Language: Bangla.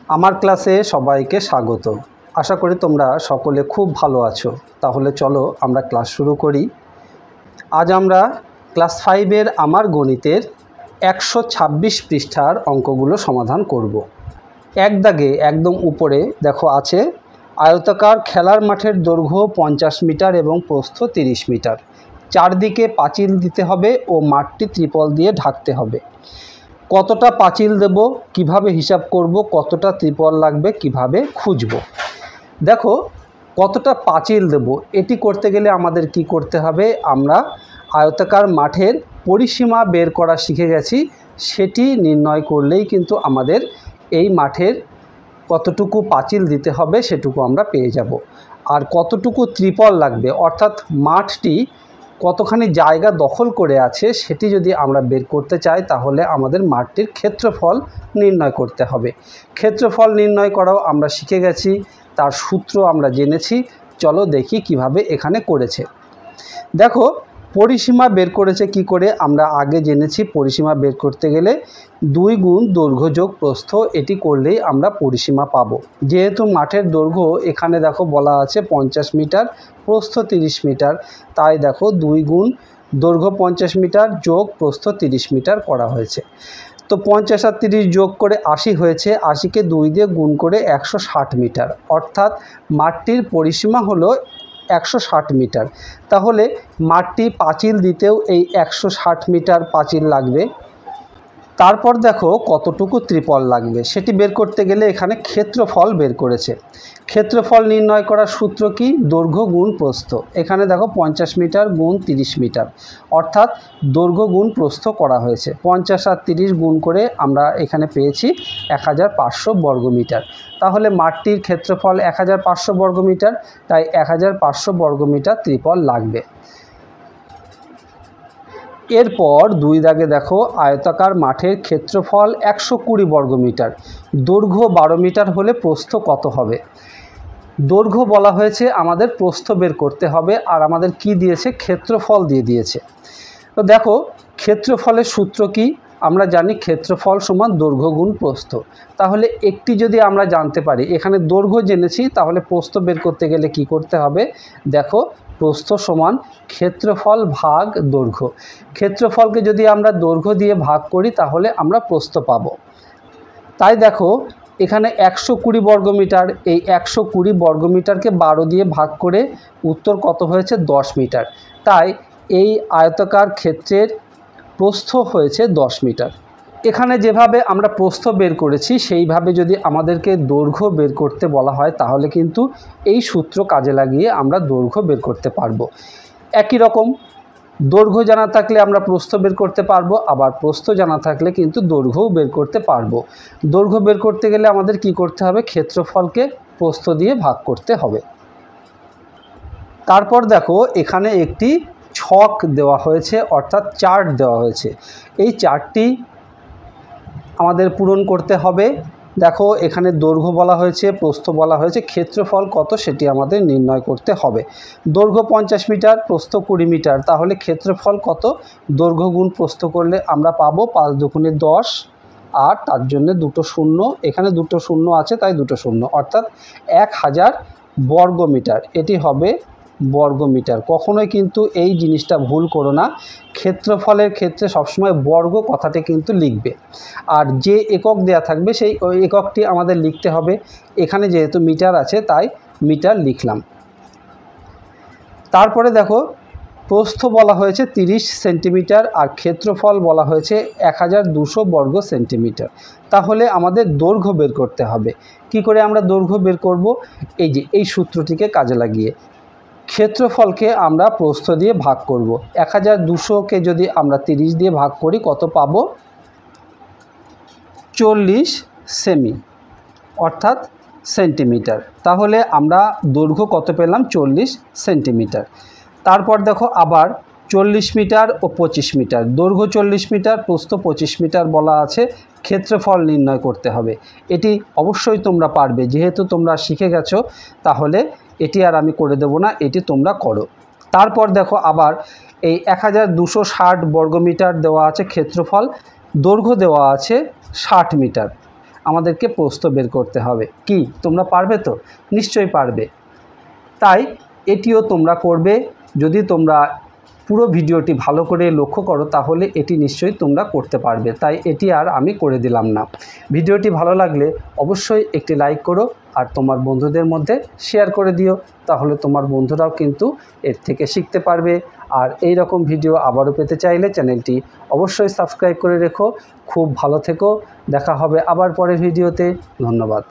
আমার ক্লাসে সবাইকে স্বাগত। আশা করি তোমরা সকলে খুব ভালো আছো। তাহলে চলো আমরা ক্লাস শুরু করি। আজ আমরা ক্লাস 5-এর আমার গণিতের 126 পৃষ্ঠার অঙ্কগুলো সমাধান করব। এক দাগে একদম উপরে দেখো আছে আয়তাকার খেলার মাঠের দৈর্ঘ্য 50 মিটার এবং প্রস্থ 30 মিটার। চারদিকে পাঁচিল দিতে হবে ও মাঠটি ত্রিপল দিয়ে ঢাকতে হবে। কতটা পাঁচিল দেব, কিভাবে হিসাব করব, কতটা ত্রিপল লাগবে, কিভাবে খুঁজব। দেখো কতটা পাঁচিল দেব, এটি করতে গেলে আমাদের কি করতে হবে, আমরা আয়তাকার মাঠের পরিসীমা বের করা শিখে গেছি। সেটি নির্ণয় করলেই কিন্তু আমাদের এই মাঠের কতটুকু পাঁচিল দিতে হবে সেটুকু আমরা পেয়ে যাব। আর কতটুকু ত্রিপল লাগবে, অর্থাৎ মাঠটি কতখানি জায়গা দখল করে আছে সেটি যদি আমরা বের করতে চাই তাহলে আমাদের মাঠটির ক্ষেত্রফল নির্ণয় করতে হবে। ক্ষেত্রফল নির্ণয় করাও আমরা শিখে গেছি, তার সূত্র আমরা জেনেছি। চলো দেখি কিভাবে এখানে করেছে। দেখো পরিসীমা বের করেছে কি করে, আমরা আগে জেনেছি পরিসীমা বের করতে গেলে 2 গুণ দৈর্ঘ্য যোগ প্রস্থ, এটি করলেই আমরা পরিসীমা পাবো। যেহেতু মাঠের দৈর্ঘ্য এখানে দেখো বলা আছে 50 মিটার, প্রস্থ 30 মিটার, তাই দেখো 2 গুণ দৈর্ঘ্য 50 মিটার যোগ প্রস্থ 30 মিটার করা হয়েছে। তো 50 আর 30 যোগ করে 80 হয়েছে, 80কে 2 দিয়ে গুণ করে 160 মিটার, অর্থাৎ মাঠটির পরিসীমা হলো 160 মিটার। তাহলে মাঠটি পাঁচিল দিতেও এই 160 মিটার পাঁচিল লাগবে। তারপর দেখো কতটুকু ত্রিপল লাগবে সেটি বের করতে গেলে এখানে ক্ষেত্রফল বের করেছে। ক্ষেত্রফল নির্ণয় করার সূত্র কি, দৈর্ঘ্য গুণ প্রস্থ। এখানে দেখো 50 মিটার গুণ 30 মিটার, অর্থাৎ দৈর্ঘ্য গুণ প্রস্থ করা হয়েছে। 50 আর 30 গুণ করে আমরা এখানে পেয়েছি 1500 বর্গমিটার। তাহলে মাঠটির ক্ষেত্রফল 1500 বর্গমিটার, তাই 1500 বর্গমিটার ত্রিপল লাগবে। এরপর 2 দাগে দেখো আয়তাকার মাঠের ক্ষেত্রফল 120 বর্গমিটার, দৈর্ঘ্য 12 মিটার হলে প্রস্থ কত হবে। দৈর্ঘ্য বলা হয়েছে, আমাদের প্রস্থ বের করতে হবে, আর আমাদের কি দিয়েছে, ক্ষেত্রফল দিয়ে দিয়েছে। তো দেখো ক্ষেত্রফলের সূত্র কি, আমরা জানি ক্ষেত্রফল সমান দৈর্ঘ্য গুণ প্রস্থ। তাহলে একটি যদি আমরা জানতে পারি, এখানে দৈর্ঘ্য জেনেছি, তাহলে প্রস্থ বের করতে গেলে কি করতে হবে, দেখো প্রস্থ সমান ক্ষেত্রফল ভাগ দৈর্ঘ্য। ক্ষেত্রফলকে যদি আমরা দৈর্ঘ্য দিয়ে ভাগ করি তাহলে আমরা প্রস্থ পাবো। তাই দেখো এখানে 120 বর্গমিটার, এই 120 বর্গমিটারকে 12 দিয়ে ভাগ করে উত্তর কত হয়েছে, 10 মিটার। তাই এই আয়তাকার ক্ষেত্রের প্রস্থ হয়েছে 10 মিটার। এখানে যেভাবে আমরা প্রস্থ বের করেছি সেইভাবে যদি আমাদেরকে দৈর্ঘ্য বের করতে বলা হয় তাহলে কিন্তু এই সূত্র কাজে লাগিয়ে আমরা দৈর্ঘ্য বের করতে পারবো। একই রকম দৈর্ঘ্য জানা থাকলে আমরা প্রস্থ বের করতে পারবো, আবার প্রস্থ জানা থাকলে কিন্তু দৈর্ঘ্যও বের করতে পারবো। দৈর্ঘ্য বের করতে গেলে আমাদের কি করতে হবে, ক্ষেত্রফলকে প্রস্থ দিয়ে ভাগ করতে হবে। তারপর দেখো এখানে একটি ছক দেওয়া হয়েছে, অর্থাৎ চার্ট দেওয়া হয়েছে। এই চার্টটি আমাদের পূরণ করতে হবে। দেখো এখানে দৈর্ঘ্য বলা হয়েছে, প্রস্থ বলা হয়েছে, ক্ষেত্রফল কত সেটি আমাদের নির্ণয় করতে হবে। দৈর্ঘ্য 50 মিটার, প্রস্থ 20 মিটার, তাহলে ক্ষেত্রফল কত, দৈর্ঘ্য গুণ প্রস্থ করলে আমরা পাবো 5 দুগুণে 10, আর তার জন্য 2 শূন্য, এখানে 2 শূন্য আছে তাই 2 শূন্য, অর্থাৎ 1000 বর্গমিটার। এটি হবে বর্গমিটার। কখনোই কিন্তু এই জিনিসটা ভুল করো না, ক্ষেত্রফলের ক্ষেত্রে সবসময় বর্গ কথাটি কিন্তু লিখবে, আর যে একক দেয়া থাকবে সেই এককটি আমাদের লিখতে হবে। এখানে যেহেতু মিটার আছে তাই মিটার লিখলাম। তারপরে দেখো প্রস্থ বলা হয়েছে 30 সেন্টিমিটার আর ক্ষেত্রফল বলা হয়েছে 1200 বর্গ সেন্টিমিটার। তাহলে আমাদের দৈর্ঘ্য বের করতে হবে। কি করে আমরা দৈর্ঘ্য বের করব, এই যে এই সূত্রটিকে কাজে লাগিয়ে ক্ষেত্রফলকে আমরা প্রস্থ দিয়ে ভাগ করব। 1200কে যদি আমরা 30 দিয়ে ভাগ করি কত পাবো, 40 সেমি, অর্থাৎ সেন্টিমিটার। তাহলে আমরা দৈর্ঘ্য কত পেলাম, 40 সেন্টিমিটার। তারপর দেখো আবার 40 মিটার ও 25 মিটার, দৈর্ঘ্য 40 মিটার, প্রস্থ 25 মিটার বলা আছে, ক্ষেত্রফল নির্ণয় করতে হবে। এটি অবশ্যই তোমরা পারবে, যেহেতু তোমরা শিখে গেছো, তাহলে এটি আর আমি করে দেব না, এটি তোমরা করো। তারপর দেখো আবার এই 1260 বর্গমিটার দেওয়া আছে ক্ষেত্রফল, দৈর্ঘ্য দেওয়া আছে 60 মিটার, আমাদেরকে প্রস্থ বের করতে হবে। কি তোমরা পারবে তো? নিশ্চয়ই পারবে। তাই এটিও তোমরা করবে। যদি তোমরা পুরো ভিডিওটি ভালো করে লক্ষ্য করো তাহলে এটি নিশ্চয়ই তোমরা করতে পারবে। তাই এটি আর আমি করে দিলাম না। ভিডিওটি ভালো লাগলে অবশ্যই একটি লাইক করো আর তোমার বন্ধুদের মধ্যে শেয়ার করে দিও। তাহলে তোমার বন্ধুরাও কিন্তু এর থেকে শিখতে পারবে। আর এই রকম ভিডিও আবারও পেতে চাইলে চ্যানেলটি অবশ্যই সাবস্ক্রাইব করে রেখো। খুব ভালো থেকো। দেখা হবে আবার পরের ভিডিওতে। ধন্যবাদ।